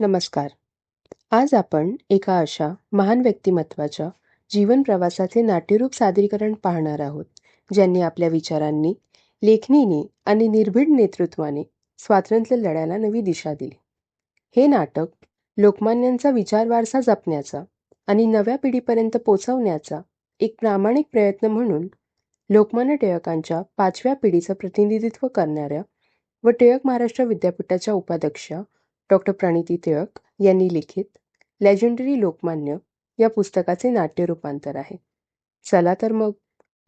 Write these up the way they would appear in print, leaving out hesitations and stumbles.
नमस्कार. आज आपण एका अशा महान व्यक्तिमत्वाच्या जीवन प्रवासाचे नाट्यरूप सादरीकरण पाहणार आहोत, ज्यांनी आपल्या विचारांनी, लेखणीने आणि निर्भीड नेतृत्वाने स्वातंत्र्य लढ्याला नवी दिशा दिली. हे नाटक लोकमान्यांचा विचार वारसा जपण्याचा आणि नव्या पिढीपर्यंत पोचवण्याचा एक प्रामाणिक प्रयत्न म्हणून लोकमान्य टिळकांच्या 5व्या पिढीचं प्रतिनिधित्व करणाऱ्या व टिळक महाराष्ट्र विद्यापीठाच्या उपाध्यक्षा डॉक्टर प्रणिती टिळक यांनी लिखित लेजेंडरी लोकमान्य या पुस्तकाचे नाट्य रूपांतर आहे. चला तर मग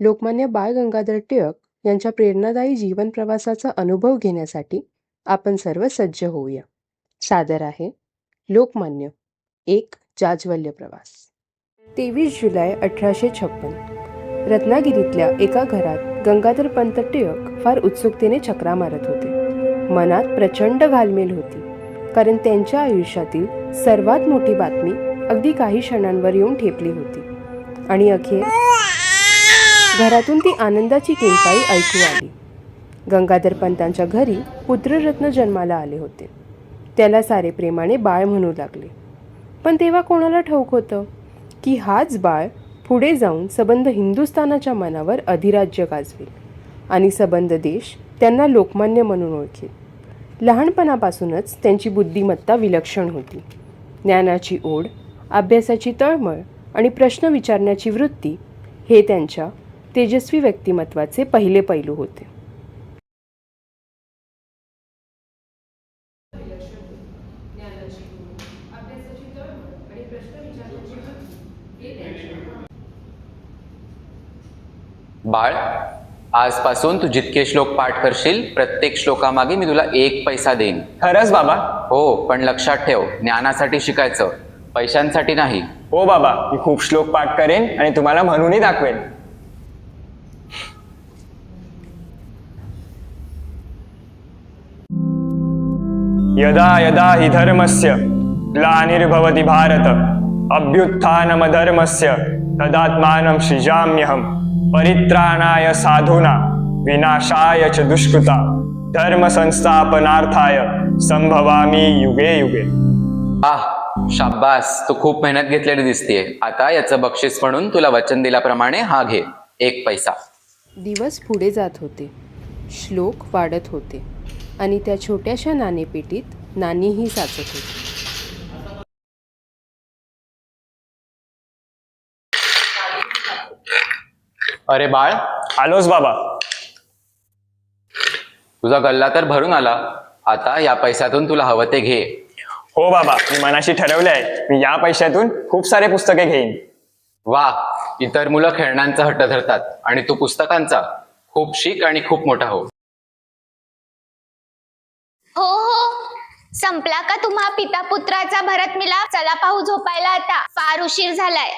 लोकमान्य बाळ गंगाधर टिळक यांच्या प्रेरणादायी जीवन प्रवासाचा अनुभव घेण्यासाठी आपण सर्व सज्ज होऊया. सादर आहे लोकमान्य एक जाज्वल्य प्रवास. 23 जुलै 1856 रत्नागिरीतल्या एका घरात गंगाधर पंत टिळक फार उत्सुकतेने चकरा मारत होते. मनात प्रचंड घालमेल होती, कारण त्यांच्या आयुष्यातील सर्वात मोठी बातमी अगदी काही क्षणांवर येऊन ठेपली होती आणि अखेर घरातून ती आनंदाची किंकाळी ऐकू आली. गंगाधर पंतांच्या घरी पुत्ररत्न जन्माला आले होते. त्याला सारे प्रेमाने बाळ म्हणू लागले. पण तेव्हा कोणाला ठाऊक होतं की हाच बाळ पुढे जाऊन सबंध हिंदुस्थानाच्या मनावर अधिराज्य गाजवेल आणि सबंध देश त्यांना लोकमान्य म्हणून ओळखेल. लहानपणापासूनच त्यांची बुद्धिमत्ता विलक्षण होती. ज्ञानाची ओढ, अभ्यासाची तळमळ आणि प्रश्न विचारण्याची वृत्ती हे त्यांच्या तेजस्वी व्यक्तिमत्वाचे पहिले पैलू होते. बाळ, आजपासून तू जितके श्लोक पाठ करशील प्रत्येक श्लोकामागे मी तुला 1 पैसा देईन. खरंच बाबा? हो, पण लक्षात ठेव, ज्ञानासाठी शिकायचं, पैशांसाठी नाही. हो बाबा, मी खूप श्लोक पाठ करेन आणि तुम्हाला म्हणूनही दाखवेन. यदा यदा हि धर्मस्य ग्लानिर्भवति भारत अभ्युत्थानमधर्मस्य तदात्मानं सृजाम्यहम् परित्राणाय साधूना विनाशाय च दुष्कृता धर्म संस्थापनार्थाय संभवामि युगे युगे. शाब्बास, तू खूप मेहनत घेतलेली दिसतेय. आता याचं बक्षीस म्हणून तुला वचन दिल्याप्रमाणे हा घे, 1 पैसा. दिवस पुढे जात होते, श्लोक वाढत होते आणि त्या छोट्याशा नाणेपेटीत नाणीही साचत होती. अरे बाळ, आलोच बाबा. तुझा गल्ला तर भरून आला. आता या पैशातून तुला हवं ते घे. हो बाबा, मी मनाशी ठरवले आहे, मी या पैशातून खूप सारे पुस्तके घेईन. वा, इतर मुलं खेळण्यांचा हट्ट धरतात आणि तू पुस्तकांचा. खूप शिक आणि खूप मोठा हो. हो हो, संपला का तुम्हा पिता पुत्राचा भरत मिलाप? चला पाहू झोपायला आता, फार उशीर झालाय.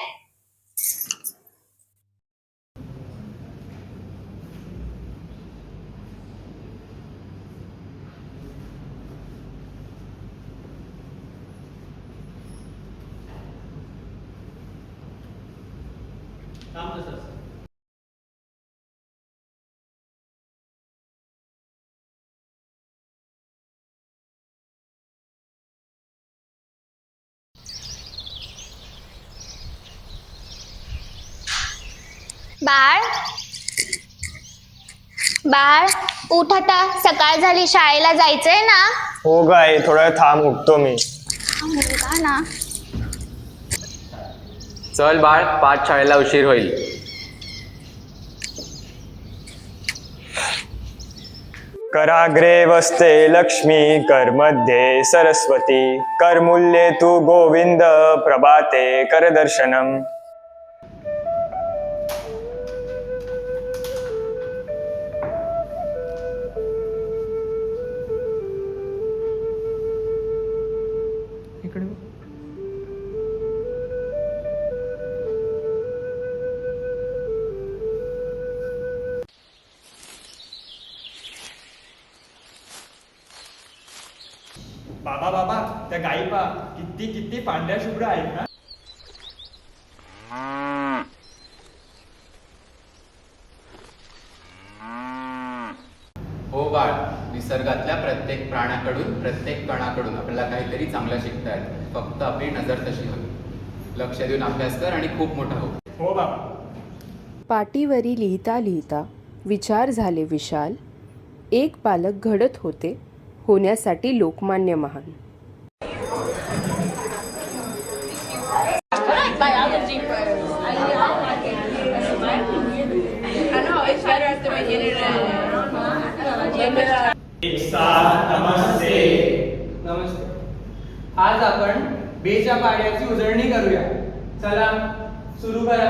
बाळ, बाळ उठ आता, सकाळ झाली, शाळेला जायचंय ना. हो गाय, थोडा थांब, उठतो मी. मुलगा ना. चल बाळ, 5 शाळेला उशीर होईल. कराग्रे वस्ते लक्ष्मी, करमध्ये सरस्वती, करमूल्ये तू गोविंद, प्रभाते करदर्शनम. बाबा बाबा, त्या गाई पा किती किती पांढऱ्या शुभ्र आहेत ना. हो बाळ, मी निसर्गातल्या प्रत्येक प्राण्याकडून, प्रत्येक कणाकडून आपल्याला काहीतरी चांगलं शिकता येतं. फक्त आपली नजर तशी हवी. लक्ष देऊन अभ्यास कर आणि खूप मोठा हो. हो बाबा. पाटीवरी लिहिता लिहिता विचार झाले विशाल, एक पालक घडत होते होण्यासाठी लोकमान्य महान. नमस्ते. आज आपण बेच्या पाड्याची उजळणी करूया. चला सुरू करा.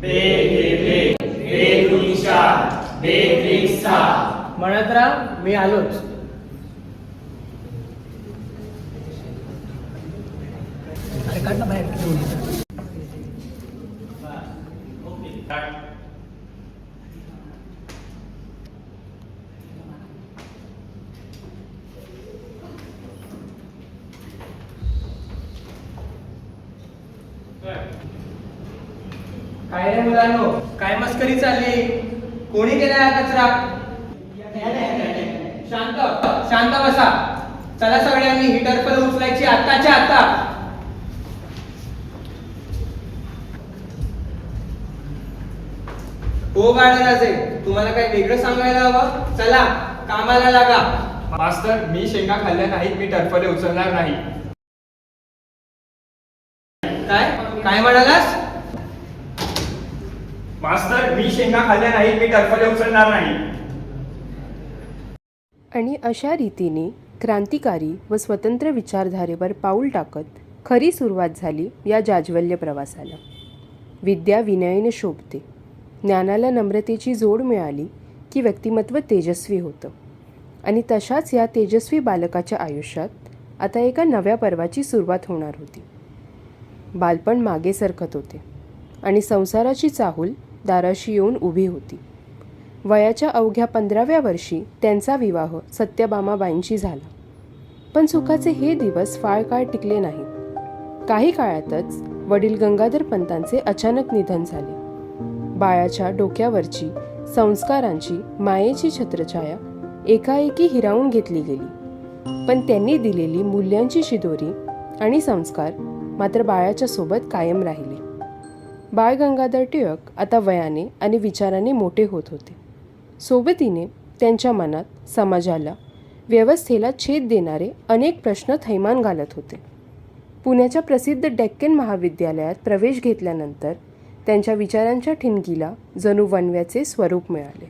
बे बे बे बे तुमच्या बे त्रिक्षा म्हणत राहा, मी आलोच. अरे काढ ना बाहेर. काय रे मुलांनो, काय मस्करी चालली? कोणी केला हा कचरा? शांत शांत बसा. चला सगळ्यांनी ही टरफल उचलायची आत्ताच्या आत्ता. हो बाळराजे, तुम्हाला काय वेगळं सांगायला हवं? चला कामाला लागा. मास्तर, मी शेंगा खाल्ल्या नाहीत, मी टरफले उचलणार नाही. काय काय म्हणालास? मास्तर, मी शेंगा खाल्ल्या नाहीत, मी टरफले उचलणार नाही. आणि अशा रीतीने क्रांतिकारी व स्वतंत्र विचारधारेवर पाऊल टाकत खरी सुरुवात झाली या जाज्वल्य प्रवासाला. विद्या विनयाने शोभते, ज्ञानाला नम्रतेची जोड मिळाली की व्यक्तिमत्व तेजस्वी होतं. आणि तशाच या तेजस्वी बालकाच्या आयुष्यात आता एका नव्या पर्वाची सुरुवात होणार होती. बालपण मागे सरकत होते आणि संसाराची चाहूल दाराशी येऊन उभी होती. वयाच्या अवघ्या 15व्या वर्षी त्यांचा विवाह सत्यभामाबाईंशी झाला. पण सुखाचे हे दिवस फार काळ टिकले नाहीत. काही काळातच वडील गंगाधर पंतांचे अचानक निधन झाले. बाळाच्या डोक्यावरची संस्कारांची मायेची छत्रछाया एकाएकी हिरावून घेतली गेली. पण त्यांनी दिलेली मूल्यांची शिदोरी आणि संस्कार मात्र बाळाच्या सोबत कायम राहिले. बाळ गंगाधर टिळक आता वयाने आणि विचाराने मोठे होत होते. सोबतीने त्यांच्या मनात समाजाला, व्यवस्थेला छेद देणारे अनेक प्रश्न थैमान घालत होते. पुण्याच्या प्रसिद्ध डेक्कन महाविद्यालयात प्रवेश घेतल्यानंतर त्यांच्या विचारांच्या ठिणगीला जणू वणव्याचे स्वरूप मिळाले.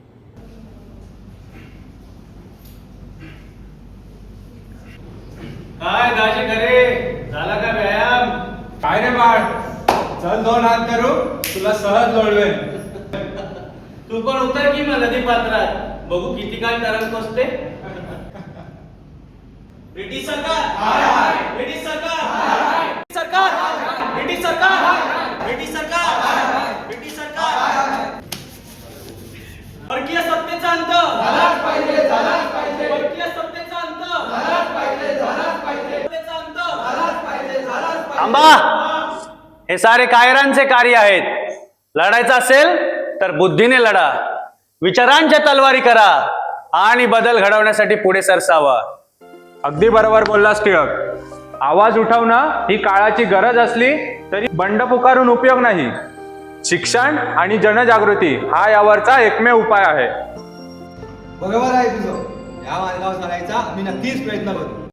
काय दाजी करे, झाला का व्यायाम? काय रे बाळ, चल 2 हात करू, तुला सहज लोळवेन. तू पण उतर की मग नदी पात्रात, बघू किती काय तरंग पोचते. ब्रिटिश सरकार, ब्रिटिश सरकार, सरकार, ब्रिटिश सरकार, ब्रिटिश सरकार, ब्रिटिश सरकार. परकीय सत्तेचा अंत झालाच पाहिजे, झालाच पाहिजे. परकीय सत्तेचा अंत झालाच पाहिजे, झालाच पाहिजे. सत्तेचा अंत झालाच पाहिजे, झालाच पाहिजे. थांबा, हे सारे कायरांचे कार्य आहेत. लढायचं असेल तर बुद्धीने लढा, विचारांच्या तलवारी करा आणि बदल घडवण्यासाठी पुढे सरसावा. अगदी बरोबर बोललास टिळक. आवाज उठवणं ही काळाची गरज असली तरी बंड पुकारून उपयोग नाही. शिक्षण आणि जनजागृती हा यावरचा एकमेव उपाय आहे. बरोबर आहे तुझं. या मार्गावर चालायचा आम्ही नक्कीच प्रयत्न करू.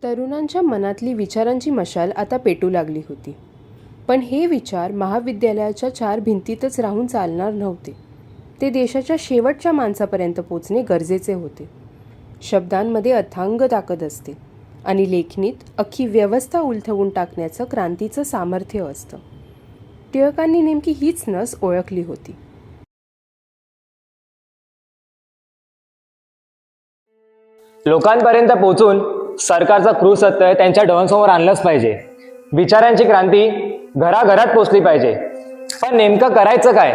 तरुणांच्या मनातली विचारांची मशाल आता पेटू लागली होती. पण हे विचार महाविद्यालयाच्या 4 भिंतीतच राहून चालणार नव्हते. ते देशाच्या शेवटच्या माणसापर्यंत पोचणे गरजेचे होते. शब्दांमध्ये अथांग ताकद असते आणि लेखणीत अख्खी व्यवस्था उलथवून टाकण्याचं क्रांतीचं सामर्थ्य असतं. टिळकांनी नेमकी हीच नस ओळखली होती. लोकांपर्यंत पोहोचून सरकारचं क्रूर सत्य त्यांच्या डोळ्यांसमोर आणलंच पाहिजे. विचारांची क्रांती घराघरात पोचली पाहिजे. पण नेमकं करायचं काय?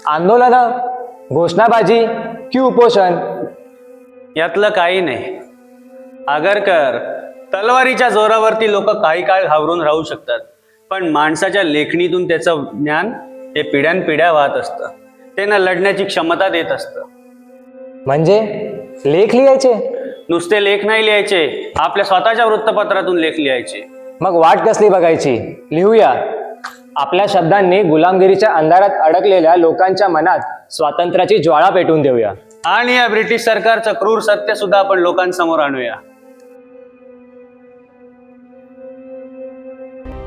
आंदोलनं, घोषणाबाजी की उपोषण? यातलं काही नाही. आगरकर, तलवारीच्या जोरावरती लोक काही काळ घाबरून राहू शकतात, पण माणसाच्या लेखणीतून त्याचं ज्ञान हे पिढ्यानपिढ्या वाहत असतं. त्यांना लढण्याची क्षमता देत असतं. म्हणजे लेख लिहायचे? नुसते लेख नाही लिहायचे, आपल्या स्वतःच्या वृत्तपत्रातून लेख लिहायचे. मग वाट कसली बघायची? लिहूया. आपल्या शब्दांनी गुलामगिरीच्या अंधारात अडकलेल्या लोकांच्या मनात स्वातंत्र्याची ज्वाळा पेटवून देऊया. आणि या ब्रिटिश सरकारचं क्रूर सत्य सुद्धा आपण लोकांसमोर आणूया.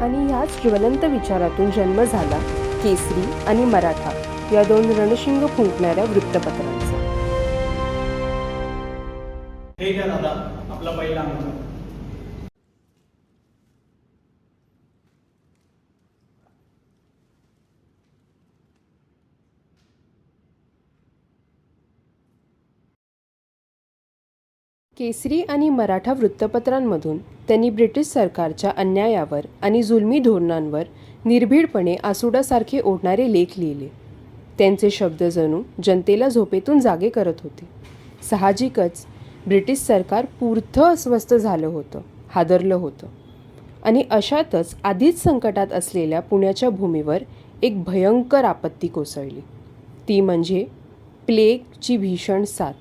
आणि याच ज्वलंत विचारातून जन्म झाला केसरी आणि मराठा या दोन रणशिंग फुंकणाऱ्या वृत्तपत्रांचा. हे घ्या दादा आपला पहिला अंक. केसरी आणि मराठा वृत्तपत्रांमधून त्यांनी ब्रिटिश सरकारच्या अन्यायावर आणि जुलमी धोरणांवर निर्भीडपणे आसुडासारखे ओढणारे लेख लिहिले. त्यांचे शब्द जणू जनतेला झोपेतून जागे करत होते. साहजिकच ब्रिटिश सरकार पुरतं अस्वस्थ झालं होतं, हादरलं होतं. आणि अशातच आधीच संकटात असलेल्या पुण्याच्या भूमीवर एक भयंकर आपत्ती कोसळली. ती म्हणजे प्लेगची भीषण साथ.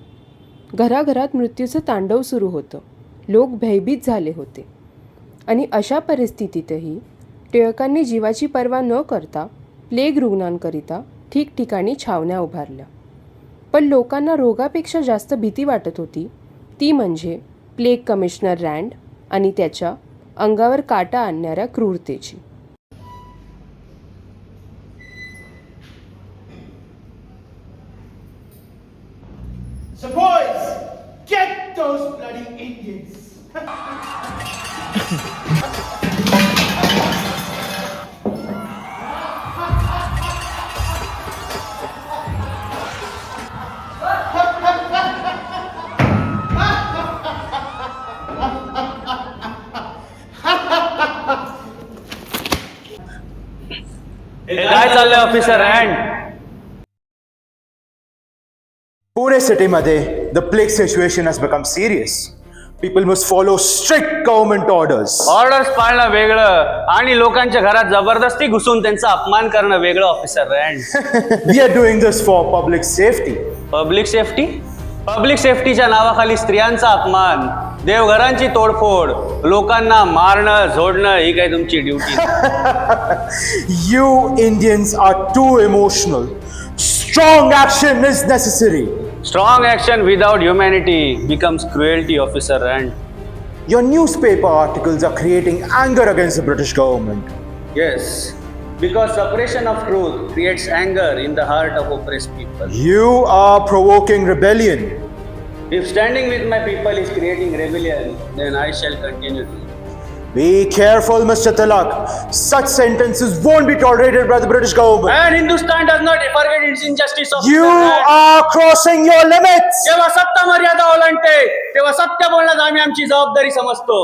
घराघरात मृत्यूचं तांडव सुरू होतं. लोक भयभीत झाले होते. आणि अशा परिस्थितीतही टिळकांनी जीवाची पर्वा न करता प्लेग रुग्णांकरिता ठिकठिकाणी छावण्या उभारल्या. पण लोकांना रोगापेक्षा जास्त भीती वाटत होती, ती म्हणजे प्लेग कमिशनर रँड आणि त्याच्या अंगावर काटा आणणाऱ्या क्रूरतेची. So boys, get those bloody Indians. हे काय चाललंय ऑफिसर रँड? पुणे सिटीमध्ये the plague situation has become serious. People must follow strict government orders. Orders पाळणं वेगळं आणि लोकांच्या घरात जबरदस्ती घुसून त्यांचा अपमान करणं वेगळं officer Rand. We are doing this for public safety. Public safety? Public सेफ्टीच्या नावाखाली स्त्रियांचा अपमान, देवघरांची तोडफोड, लोकांना मारणं झोडणं ही काय तुमची duty? You Indians are too emotional. Strong action is necessary. Strong action without humanity becomes cruelty, officer Rand. Your newspaper articles are creating anger against the British government. Yes, because suppression of truth creates anger in the heart of oppressed people. You are provoking rebellion. If standing with my people is creating rebellion, then I shall continue to. Be careful, Mr. Tilak. Such sentences won't be tolerated by the British government. And Hindustan does not forget its injustice, officer You Rand. are crossing your limits. जेव्हा सत्ता मर्यादा ओलांडते तेव्हा सत्य बोलण्यात आम्ही आमची जबाबदारी समजतो.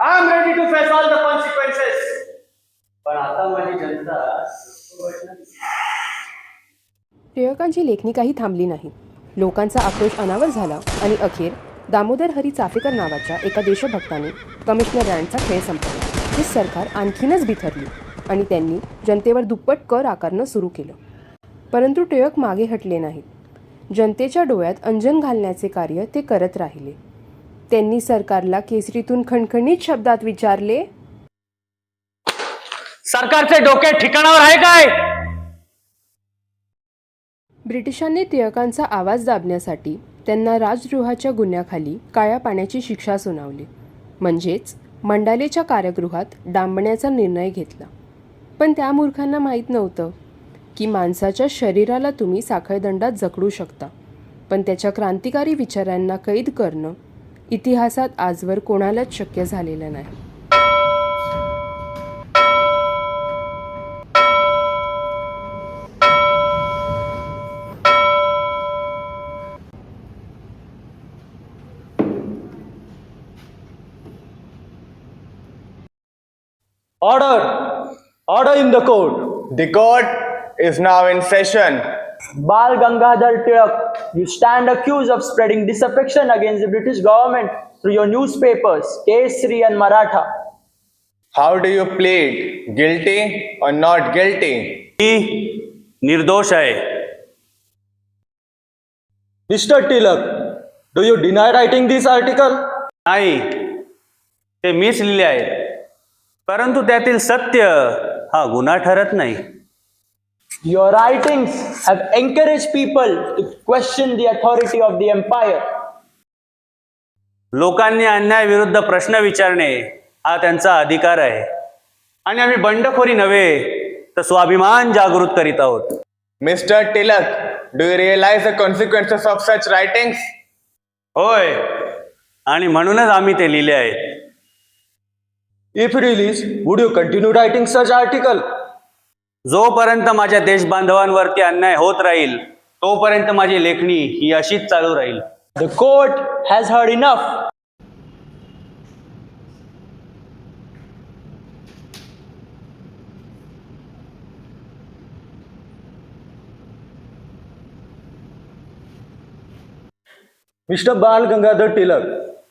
I am ready to face all the consequences. पण आता माझी जनता. टिळकांची लेखणी काही थांबली नाही. लोकांचा आक्रोश अनावर झाला आणि अखेर दामोदर हरी चाफेकर नावाच्या एका देशभक्ताने कमिशनर रँडचा खेळ संपवला. ही सरकार आणखीनच बिथरली आणि त्यांनी जनतेवर दुप्पट कर आकारणं सुरू केलं. परंतु टिळक मागे हटले नाहीत. जनतेच्या डोळ्यात अंजन घालण्याचे कार्य ते करत राहिले. त्यांनी सरकारला केसरीतून खणखणीत शब्दात विचारले, सरकारचे डोके ठिकाणावर आहे काय? ब्रिटिशांनी टिळकांचा आवाज दाबण्यासाठी त्यांना राजद्रोहाच्या गुन्ह्याखाली काळ्या पाण्याची शिक्षा सुनावली, म्हणजेच मंडालेच्या कारागृहात डांबण्याचा निर्णय घेतला. पण त्या मूर्खांना माहीत नव्हतं की माणसाच्या शरीराला तुम्ही साखळदंडात जखडू शकता, पण त्याच्या क्रांतिकारी विचारांना कैद करणं इतिहासात आजवर कोणालाच शक्य झालेलं नाही. Order! Order in the court. The court is now in session. Bal Gangadhar Tilak, you stand accused of spreading disaffection against the British government through your newspapers, Kesari and Maratha. How do you plead? Guilty or not guilty? मी निर्दोष आहे. Mr. Tilak, do you deny writing this article? नाही, ते मीच लिहिले आहेत, परंतु त्यातील सत्य हा गुन्हा ठरत नाही. Your writings have encouraged people to question the authority of the empire. लोकांनी अन्यायाविरुद्ध प्रश्न विचारणे हा त्यांचा अधिकार आहे आणि आम्ही बंडखोरी नव्हे तर स्वाभिमान जागृत करीत आहोत. Mr. Tilak, do you realize the consequences of such writings? होय, आणि म्हणूनच आम्ही ते लिहिले आहेत. If released, would you continue writing such article? जोपर्यंत माझ्या देशबांधवांवरती अन्याय होत राहील तोपर्यंत माझी लेखणी ही अशीच चालू राहील. The court has heard enough. Mr. Bal Gangadhar Tilak,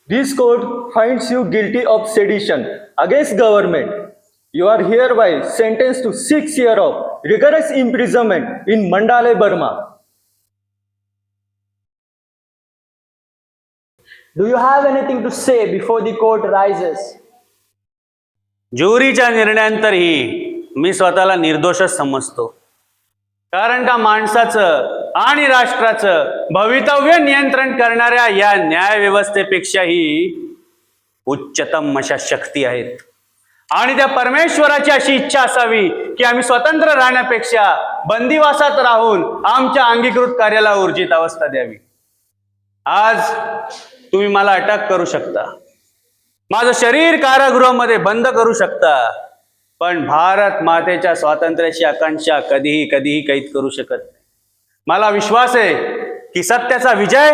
this court finds you guilty of sedition against government. You are hereby sentenced to 6 years of rigorous imprisonment in Mandale, Burma. Do you have anything to say before the court rises? ज्युरीच्या निर्णयानंतरही मी स्वतःला निर्दोषच समजतो, कारण का माणसाचं आणि राष्ट्राचं भवितव्य नियंत्रण करणाऱ्या या न्यायव्यवस्थेपेक्षाही उच्चतम अशा शक्ती आहेत आणि त्या परमेश्वराची अशी इच्छा असावी की आम्ही स्वतंत्र राहण्यापेक्षा बंदिवासात राहून आमच्या अंगीकृत कार्याला ऊर्जित अवस्था द्यावी. आज तुम्ही मला अटक करू शकता, माझं शरीर कारागृहामध्ये बंद करू शकता, पण भारत मातेच्या स्वातंत्र्याची आकांक्षा कधीही कैद करू शकत नाही. मला विश्वास आहे की सत्याचा विजय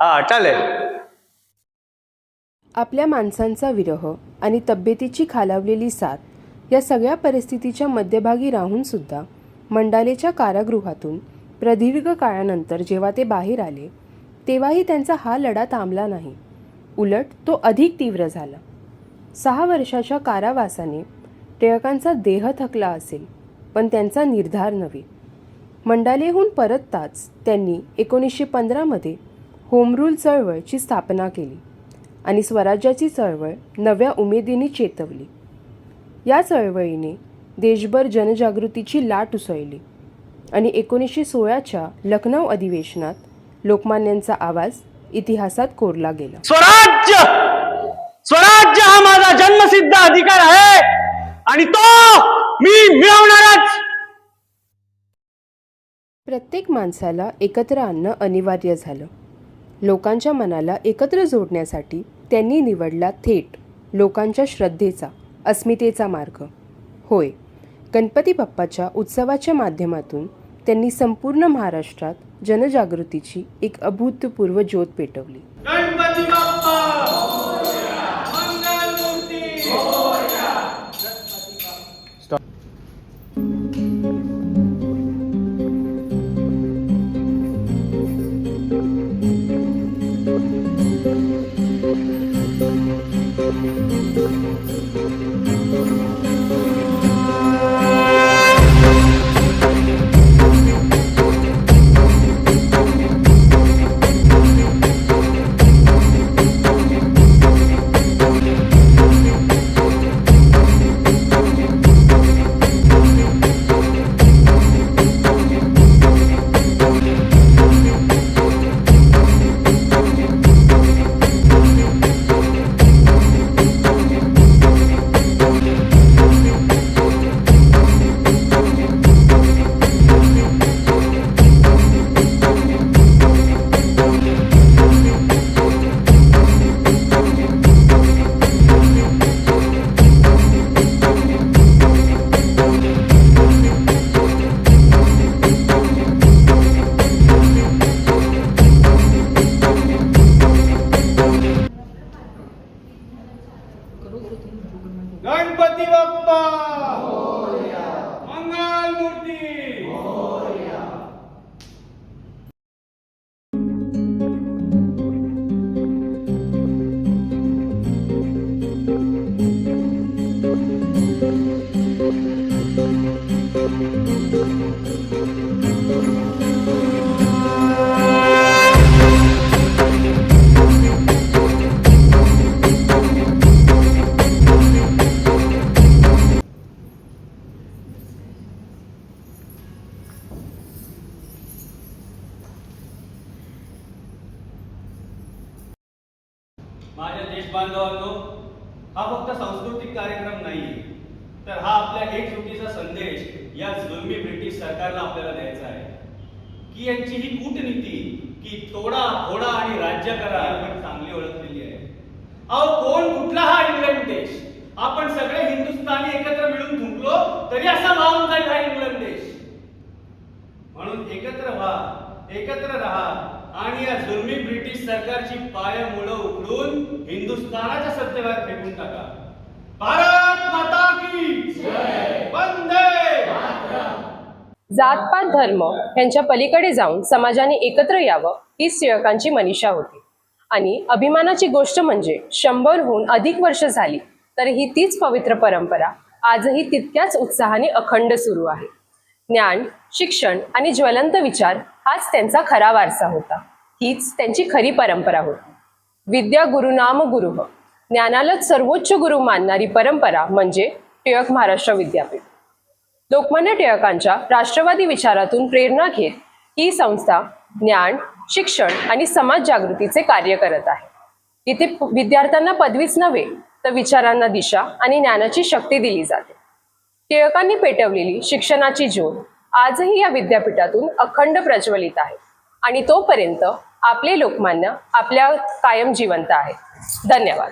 हा अटल आहे. आपल्या माणसांचा विरह आणि तब्येतीची खालावलेली साथ या सगळ्या परिस्थितीच्या मध्यभागी राहून सुद्धा मंडालेच्या कारागृहातून प्रदीर्घ काळानंतर जेव्हा ते बाहेर आले तेव्हाही त्यांचा हा लढा थांबला नाही. उलट तो अधिक तीव्र झाला. 6 वर्षाच्या कारावासाने टिळकांचा देह थकला असेल, पण त्यांचा निर्धार नव्हे. मंडालेहून परतताच त्यांनी 1915 होम रूल चळवळची स्थापना केली आणि स्वराज्याची चळवळ नव्या उमेदीने चेतवली. या चळवळीने देशभर जनजागृतीची लाट उसळली आणि 1916च्या लखनौ अधिवेशनात लोकमान्यांचा आवाज इतिहासात कोरला गेला. स्वराज्य स्वराज्य हा माझा जन्मसिद्ध अधिकार आहे आणि तो मी मिळवणारच. प्रत्येक माणसाला एकत्र आणणं अनिवार्य झालं. लोकांच्या मनाला एकत्र जोडण्यासाठी त्यांनी निवडला थेट लोकांच्या श्रद्धेचा, अस्मितेचा मार्ग. होय, गणपती बाप्पाच्या उत्सवाच्या माध्यमातून त्यांनी संपूर्ण महाराष्ट्रात जनजागृतीची एक अभूतपूर्व ज्योत पेटवली. गणपती बाप्पा मंगलमूर्ती. गणपती बाप्पा मंगलमूर्ती. Thank you. फक्त सांस्कृतिक कार्यक्रम नाही, तर हा आपल्या एकजुटीचा संदेश या जुलमी ब्रिटिश सरकारला आपल्याला द्यायचा आहे की यांची ही कूटनीती की तोडा फोडा आणि राज्य करा आपण चांगली ओळखलेली आहे. अहो, कोण कुठला हा इंग्लंड देश? आपण सगळे हिंदुस्थानी एकत्र मिळून थुंकलो तरी असा वाहून जाईल हा इंग्लंड देश. म्हणून एकत्र व्हा, एकत्र राहा आणि या जुलमी ब्रिटिश सरकारची पायमुळं उकडून हिंदुस्थानाच्या सत्तेवर फेकून टाका. भारत माता की जय. वंदे मातरम. जातपात धर्म यांच्या पलीकडे जाऊन समाजाने एकत्र यावं हीच टिळकांची मनीषा होती. आणि अभिमानाची गोष्ट म्हणजे 100हून अधिक वर्ष झाली तरीही तीच पवित्र परंपरा आजही तितक्याच उत्साहाने अखंड सुरू आहे. ज्ञान, शिक्षण आणि ज्वलंत विचार हाच त्यांचा खरा वारसा होता. हीच त्यांची खरी परंपरा होती. विद्या गुरुनाम गुरुः, ज्ञानालाच सर्वोच्च गुरु मानणारी परंपरा म्हणजे टिळक महाराष्ट्र विद्यापीठ. लोकमान्य टिळकांच्या राष्ट्रवादी विचारातून प्रेरणा घेत ही संस्था ज्ञान, शिक्षण आणि समाज जागृतीचे कार्य करत आहे. इथे विद्यार्थ्यांना पदवीच नव्हे तर विचारांना दिशा आणि ज्ञानाची शक्ती दिली जाते. टिळकांनी पेटवलेली शिक्षणाची ज्योत आजही या विद्यापीठातून अखंड प्रज्वलित आहे आणि तोपर्यंत आपले लोकमान्य आपल्या कायम जिवंत आहेत. धन्यवाद.